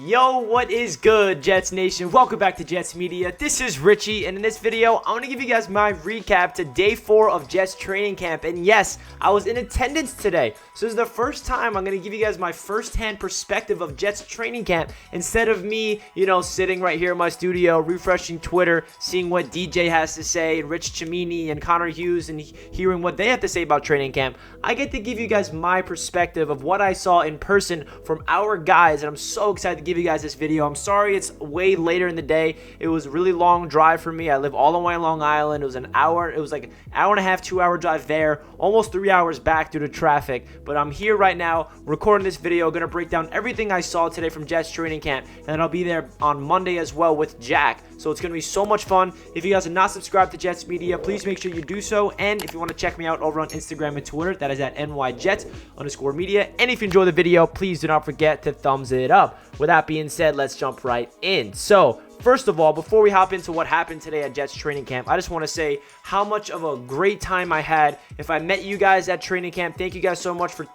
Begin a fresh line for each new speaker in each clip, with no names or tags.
Yo, what is good, Jets Nation? Welcome back to Jets Media. This is Richie, and in this video, I want to give you guys my recap to day 4 of Jets training camp. And yes, I was in attendance today, so this is the first time I'm going to give you guys my first-hand perspective of Jets training camp instead of me, sitting right here in my studio, refreshing Twitter, seeing what DJ has to say, and Rich Cimini and Connor Hughes, and hearing what they have to say about training camp. I get to give you guys my perspective of what I saw in person from our guys, and I'm so excited to give you guys this video. I'm sorry it's way later in the day. It was a really long drive for me. I live all the way in Long Island. It was an hour. It was like an hour and a half, 2-hour drive there, almost 3 hours back due to traffic. But I'm here right now recording this video. Going to break down everything I saw today from Jets training camp, and then I'll be there on Monday as well with Jack. So it's going to be so much fun. If you guys are not subscribed to Jets Media, please make sure you do so. And if you want to check me out over on Instagram and Twitter, that is at NYJets_media. And if you enjoy the video, please do not forget to thumbs it up. With that being said, let's jump right in. So, first of all, before we hop into what happened today at Jets training camp, I just want to say how much of a great time I had. If I met you guys at training camp, thank you guys so much for,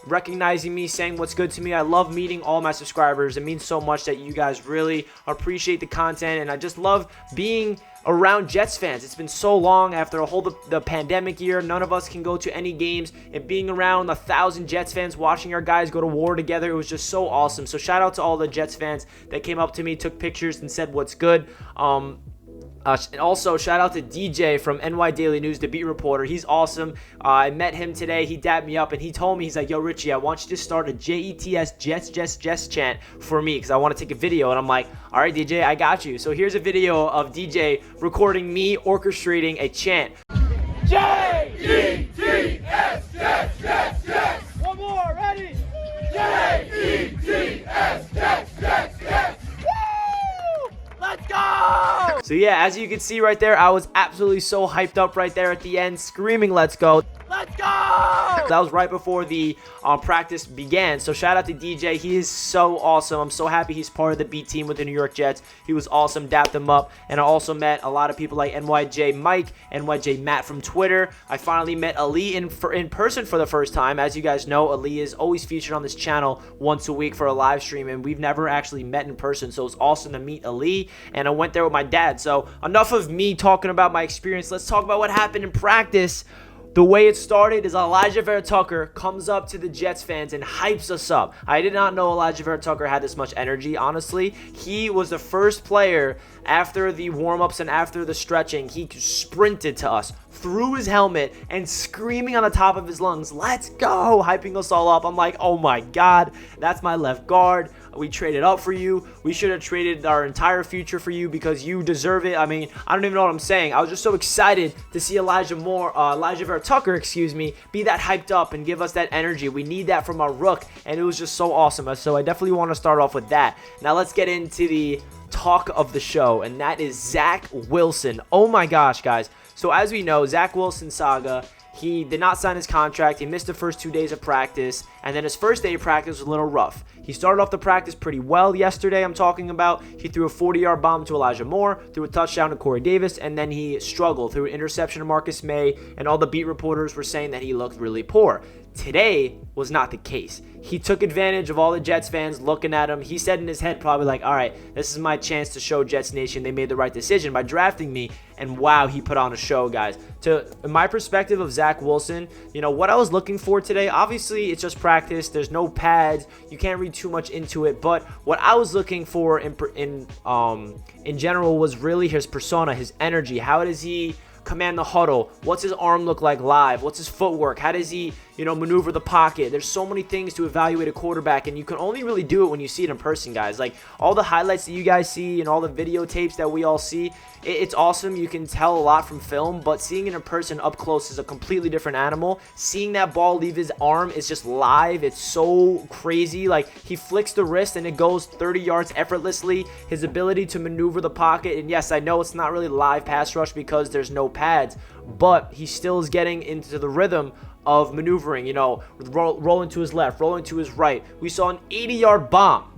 recognizing me, saying what's good to me. I love meeting all my subscribers. It means so much that you guys really appreciate the content, and I just love being around Jets fans. It's been so long after the pandemic year. None of us can go to any games, and being around 1,000 Jets fans watching our guys go to war together, it was just so awesome. So shout out to all the Jets fans that came up to me, took pictures, and said what's good. And also, shout out to DJ from NY Daily News, the beat reporter. He's awesome. I met him today. He dapped me up, and he told me, he's like, yo, Richie, I want you to start a JETS, Jets chant for me because I want to take a video. And I'm like, all right, DJ, I got you. So here's a video of DJ recording me orchestrating a chant.
JETS, Jets, Jets, Jets.
One more, ready?
JETS, Jets, Jets, Jets.
Let's go! So yeah, as you can see right there, I was absolutely so hyped up right there at the end, screaming, let's go. Let's go! That was right before the practice began. So shout out to DJ. He is so awesome. I'm so happy he's part of the B team with the New York Jets. He was awesome. Dapped him up. And I also met a lot of people like NYJ Mike, NYJ Matt from Twitter. I finally met Ali in person for the first time. As you guys know, Ali is always featured on this channel once a week for a live stream, and we've never actually met in person. So it's awesome to meet Ali. And I went there with my dad. So enough of me talking about my experience. Let's talk about what happened in practice. The way it started is Elijah Vera-Tucker comes up to the Jets fans and hypes us up. I did not know Elijah Vera-Tucker had this much energy, honestly. He was the first player after the warm-ups and after the stretching. He sprinted to us, threw his helmet, and screaming on the top of his lungs, let's go, hyping us all up. I'm like, oh my God, that's my left guard. We traded up for you. We should have traded our entire future for you because you deserve it. I mean, I don't even know what I'm saying. I was just so excited to see Elijah Vera-Tucker, be that hyped up and give us that energy. We need that from our rook, and it was just so awesome. So I definitely want to start off with that. Now let's get into the talk of the show, and that is Zach Wilson. Oh my gosh, guys. So as we know, Zach Wilson saga, he did not sign his contract. He missed the first 2 days of practice, and then his first day of practice was a little rough. He started off the practice pretty well yesterday, I'm talking about. He threw a 40-yard bomb to Elijah Moore, threw a touchdown to Corey Davis, and then he struggled, threw an interception to Marcus May, and all the beat reporters were saying that he looked really poor. Today was not the case. He took advantage of all the Jets fans looking at him. He said in his head probably like, all right, this is my chance to show Jets Nation they made the right decision by drafting me. And wow, he put on a show, guys. In my perspective of Zach Wilson, what I was looking for today, obviously it's just practice. There's no pads. You can't read too much into it. But what I was looking for in general was really his persona, his energy. How does he command the huddle? What's his arm look like live? What's his footwork? How does he, maneuver the pocket? There's so many things to evaluate a quarterback, and you can only really do it when you see it in person, guys. Like all the highlights that you guys see and all the videotapes that we all see, it's awesome. You can tell a lot from film, but seeing it in person up close is a completely different animal. Seeing that ball leave his arm is just live. It's so crazy. Like he flicks the wrist and it goes 30 yards effortlessly. His ability to maneuver the pocket, and yes, I know it's not really live pass rush because there's no pads, but he still is getting into the rhythm of maneuvering, rolling to his left, rolling to his right. We saw an 80-yard bomb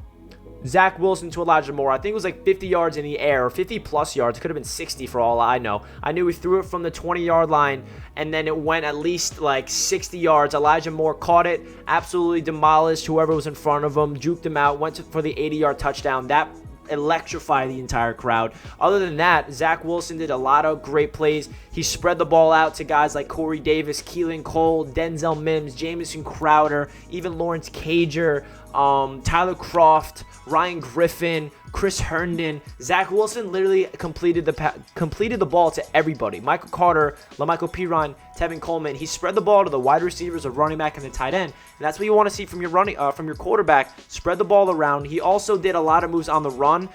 Zach Wilson to Elijah Moore. I think it was like 50 yards in the air, or 50 plus yards. It could have been 60 for all I know. I knew he threw it from the 20-yard line, and then it went at least like 60 yards. Elijah Moore caught it, absolutely demolished whoever was in front of him, juked him out, went for the 80-yard touchdown. That electrify the entire crowd. Other than that, Zach Wilson did a lot of great plays. He spread the ball out to guys like Corey Davis, Keelan Cole, Denzel Mims, Jamison Crowder, even Lawrence Cager, Tyler Croft, Ryan Griffin, Chris Herndon. Zach Wilson literally completed the ball to everybody. Michael Carter, LaMichael Piron, Tevin Coleman. He spread the ball to the wide receivers, a running back, and the tight end. And that's what you want to see from your quarterback. Spread the ball around. He also did a lot of moves on the run.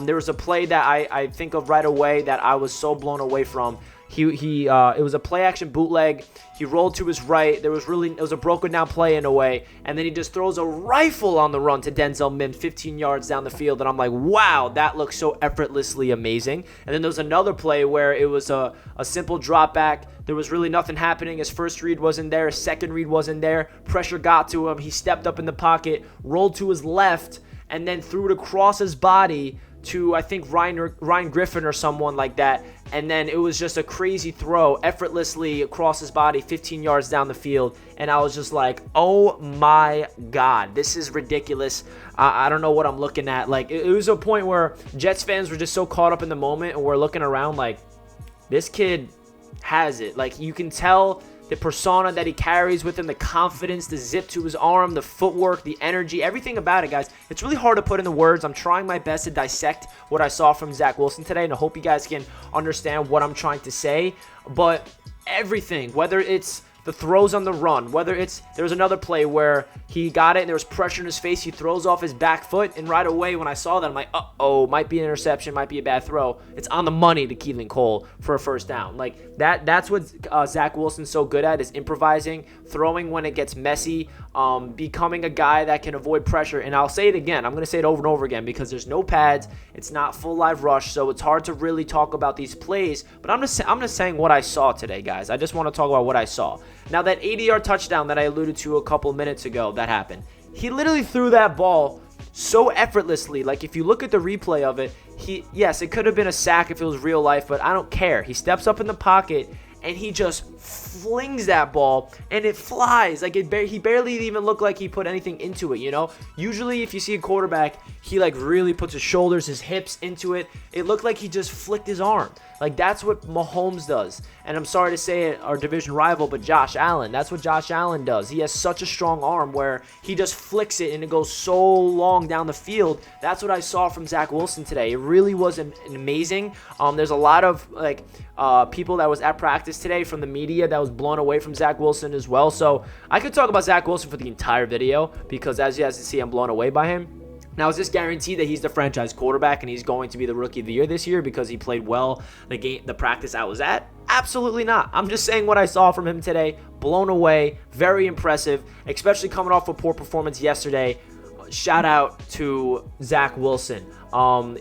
There was a play that I think of right away that I was so blown away from. It was a play action bootleg. He rolled to his right. It was a broken down play in a way, and then he just throws a rifle on the run to Denzel Mims 15 yards down the field, and I'm like, wow, that looks so effortlessly amazing. And then there was another play where it was a simple drop back. There was really nothing happening. His first read wasn't there. His second read wasn't there. Pressure got to him. He stepped up in the pocket, rolled to his left, and then threw it across his body to, I think, Ryan Griffin or someone like that. And then it was just a crazy throw effortlessly across his body 15 yards down the field. And I was just like, oh my God, this is ridiculous. I don't know what I'm looking at. Like, it was a point where Jets fans were just so caught up in the moment, and we're looking around like, this kid has it. Like, you can tell the persona that he carries with him, the confidence, the zip to his arm, the footwork, the energy, everything about it, guys. It's really hard to put into words. I'm trying my best to dissect what I saw from Zach Wilson today, and I hope you guys can understand what I'm trying to say. But everything, whether it's the throws on the run, whether it's, there was another play where he got it and there was pressure in his face, he throws off his back foot, and right away when I saw that, I'm like, uh-oh, might be an interception, might be a bad throw. It's on the money to Keelan Cole for a first down. Like, that's what Zach Wilson's so good at, is improvising, throwing when it gets messy, becoming a guy that can avoid pressure. And I'll say it again, I'm going to say it over and over again, because there's no pads, it's not full live rush, so it's hard to really talk about these plays, but I'm just saying what I saw today, guys. I just want to talk about what I saw. Now, that 80-yard touchdown that I alluded to a couple minutes ago that happened, he literally threw that ball so effortlessly. Like, if you look at the replay of it, yes, it could have been a sack if it was real life, but I don't care. He steps up in the pocket, and he just flings that ball, and it flies. Like, he barely even looked like he put anything into it, you know? Usually, if you see a quarterback, he, like, really puts his shoulders, his hips into it. It looked like he just flicked his arm. Like, that's what Mahomes does. And I'm sorry to say it, our division rival, but Josh Allen. That's what Josh Allen does. He has such a strong arm where he just flicks it, and it goes so long down the field. That's what I saw from Zach Wilson today. It really was amazing. There's a lot of, like, people that was at practice today from the media that was blown away from Zach Wilson as well. So I could talk about Zach Wilson for the entire video, because as you guys can see, I'm blown away by him. Now, is this guaranteed that he's the franchise quarterback and he's going to be the rookie of the year this year because he played well the practice I was at? Absolutely not. I'm just saying what I saw from him today. Blown away. Very impressive, especially coming off a poor performance yesterday. Shout out to Zach Wilson.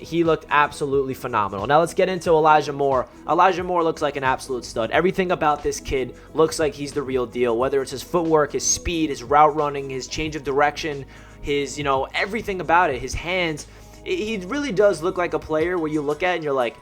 He looked absolutely phenomenal. Now let's get into Elijah Moore. Elijah Moore looks like an absolute stud. Everything about this kid looks like he's the real deal, whether it's his footwork, his speed, his route running, his change of direction, his, everything about it, his hands. He really does look like a player where you look at it and you're like,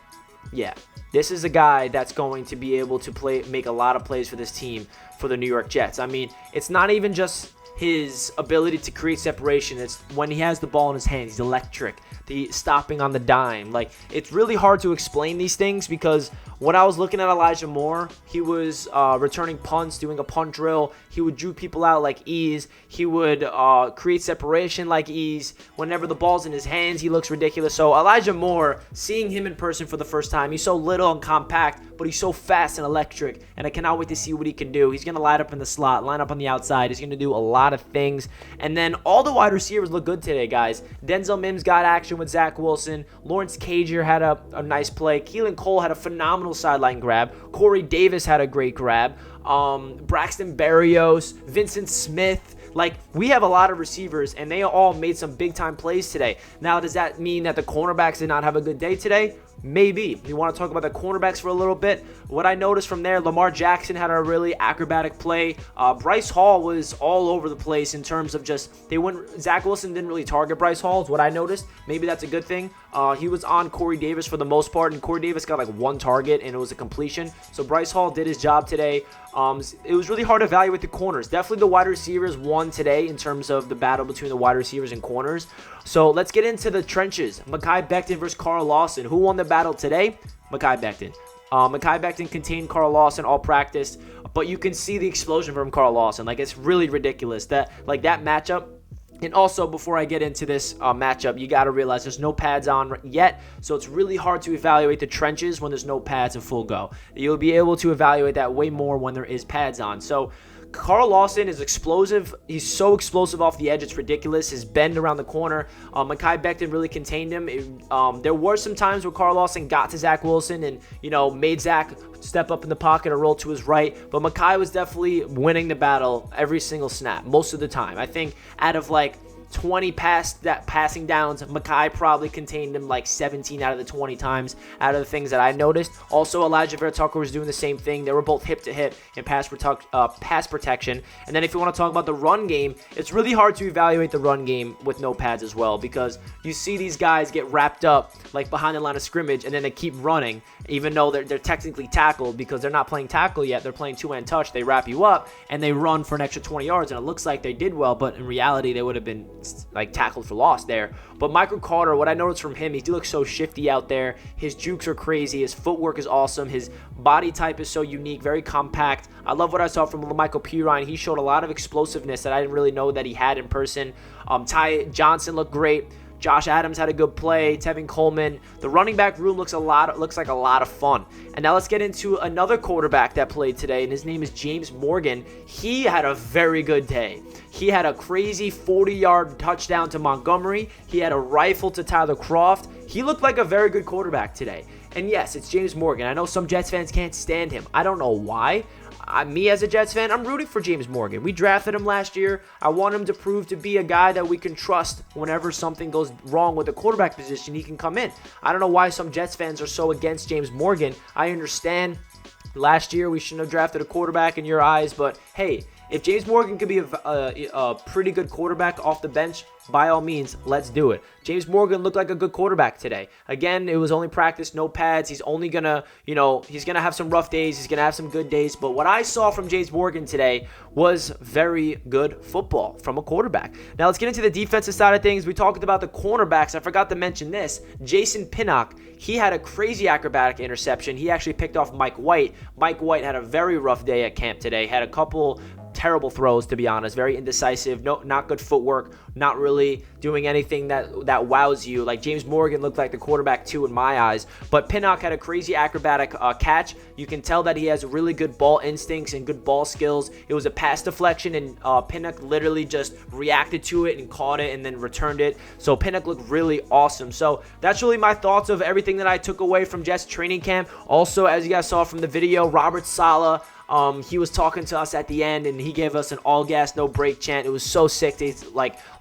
yeah, this is a guy that's going to be able to make a lot of plays for this team, for the New York Jets. I mean, it's not even just his ability to create separation. It's when he has the ball in his hands, he's electric. The stopping on the dime. Like, it's really hard to explain these things, because when I was looking at Elijah Moore, he was returning punts, doing a punt drill. He would juke people out like ease. He would create separation like ease. Whenever the ball's in his hands, he looks ridiculous. So Elijah Moore, seeing him in person for the first time, he's so little and compact, but he's so fast and electric, and I cannot wait to see what he can do. He's going to line up in the slot, line up on the outside. He's going to do a lot of things. And then all the wide receivers look good today, guys. Denzel Mims got action with Zach Wilson. Lawrence Cager had a nice play. Keelan Cole had a phenomenal sideline grab. Corey Davis had a great grab. Braxton Berrios, Vincent Smith. Like, we have a lot of receivers, and they all made some big-time plays today. Now, does that mean that the cornerbacks did not have a good day today? Maybe. You want to talk about the cornerbacks for a little bit? What I noticed from there, Lamar Jackson had a really acrobatic play. Bryce Hall was all over the place in terms of just, Zach Wilson didn't really target Bryce Hall is what I noticed. Maybe that's a good thing. He was on Corey Davis for the most part, and Corey Davis got like one target, and it was a completion. So Bryce Hall did his job today. It was really hard to evaluate the corners. Definitely the wide receivers won today in terms of the battle between the wide receivers and corners. So let's get into the trenches. Mekhi Becton versus Carl Lawson. Who won the battle today? Mekhi Becton. Mekhi Becton contained Carl Lawson all practice, but you can see the explosion from Carl Lawson. Like, it's really ridiculous that matchup. And also, before I get into this matchup, you got to realize there's no pads on yet, so it's really hard to evaluate the trenches when there's no pads in full go. You'll be able to evaluate that way more when there is pads on. So Carl Lawson is explosive. He's so explosive off the edge. It's ridiculous. His bend around the corner. Mekhi Becton really contained him. There were some times where Carl Lawson got to Zach Wilson and, made Zach step up in the pocket or roll to his right. But Mekhi was definitely winning the battle every single snap, most of the time. I think out of 20 passing downs, Mekhi probably contained him 17 out of the 20 times out of the things that I noticed. Also, Elijah Vera-Tucker was doing the same thing. They were both hip to hip in pass protection. And then if you want to talk about the run game, it's really hard to evaluate the run game with no pads as well, because you see these guys get wrapped up behind the line of scrimmage, and then they keep running even though they're technically tackled, because they're not playing tackle yet. They're playing two-hand touch. They wrap you up and they run for an extra 20 yards, and it looks like they did well, but in reality they would have been tackled for loss there. But Michael Carter, what I noticed from him, he looks so shifty out there. His jukes are crazy. His footwork is awesome. His body type is so unique, very compact. I love what I saw from Michael Pirine. He showed a lot of explosiveness that I didn't really know that he had in person. Ty Johnson looked great. Josh Adams had a good play. Tevin Coleman. The running back room looks like a lot of fun. And now let's get into another quarterback that played today, and his name is James Morgan. He had a very good day. He had a crazy 40-yard touchdown to Montgomery. He had a rifle to Tyler Kroft. He looked like a very good quarterback today. And yes, it's James Morgan. I know some Jets fans can't stand him. I don't know why. Me as a Jets fan, I'm rooting for James Morgan. We drafted him last year. I want him to prove to be a guy that we can trust whenever something goes wrong with the quarterback position. He can come in. I don't know why some Jets fans are so against James Morgan. I understand last year we shouldn't have drafted a quarterback in your eyes, but hey, if James Morgan could be a pretty good quarterback off the bench, by all means, let's do it. James Morgan looked like a good quarterback today. Again, it was only practice, no pads. He's only going to, he's going to have some rough days. He's going to have some good days. But what I saw from James Morgan today was very good football from a quarterback. Now, let's get into the defensive side of things. We talked about the cornerbacks. I forgot to mention this. Jason Pinnock, he had a crazy acrobatic interception. He actually picked off Mike White. Mike White had a very rough day at camp today. Had a couple terrible throws, to be honest. Very indecisive. No, not good footwork. Not really doing anything that wows you. James Morgan looked like the quarterback too in my eyes. But Pinnock had a crazy acrobatic catch. You can tell that he has really good ball instincts and good ball skills. It was a pass deflection, and Pinnock literally just reacted to it and caught it and then returned it. So Pinnock looked really awesome. So that's really my thoughts of everything that I took away from Jets training camp. Also, as you guys saw from the video, Robert Saleh, he was talking to us at the end, and he gave us an all gas, no break chant. It was so sick to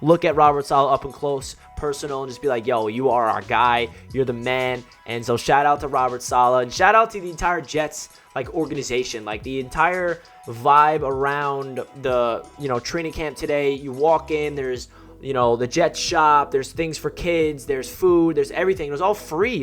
look at Robert Saleh up and close, personal, and just be like, yo, you are our guy. You're the man. And so shout out to Robert Saleh, and shout out to the entire Jets organization, the entire vibe around the training camp today. You walk in, there's the Jets shop, there's things for kids, there's food, there's everything. It was all free.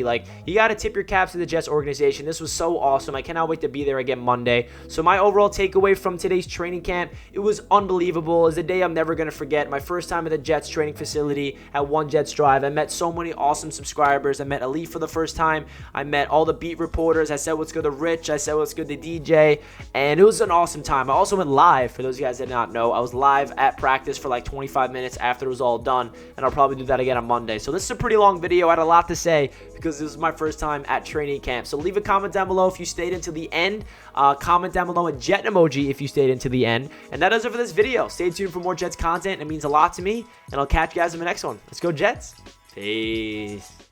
You got to tip your caps to the Jets organization. This was so awesome. I cannot wait to be there again Monday. So my overall takeaway from today's training camp, it was unbelievable. It was a day I'm never going to forget. My first time at the Jets training facility at One Jets Drive. I met so many awesome subscribers. I met Ali for the first time. I met all the beat reporters. I said what's good to Rich. I said what's good to DJ. And it was an awesome time. I also went live. For those of you guys that did not know, I was live at practice for 25 minutes after it was all done, and I'll probably do that again on Monday. So this is a pretty long video. I had a lot to say because this is my first time at training camp. So leave a comment down below if you stayed until the end. Comment down below a Jet emoji if you stayed until the end. And that does it for this video. Stay tuned for more Jets content. It means a lot to me, and I'll catch you guys in the next one. Let's go Jets. Peace.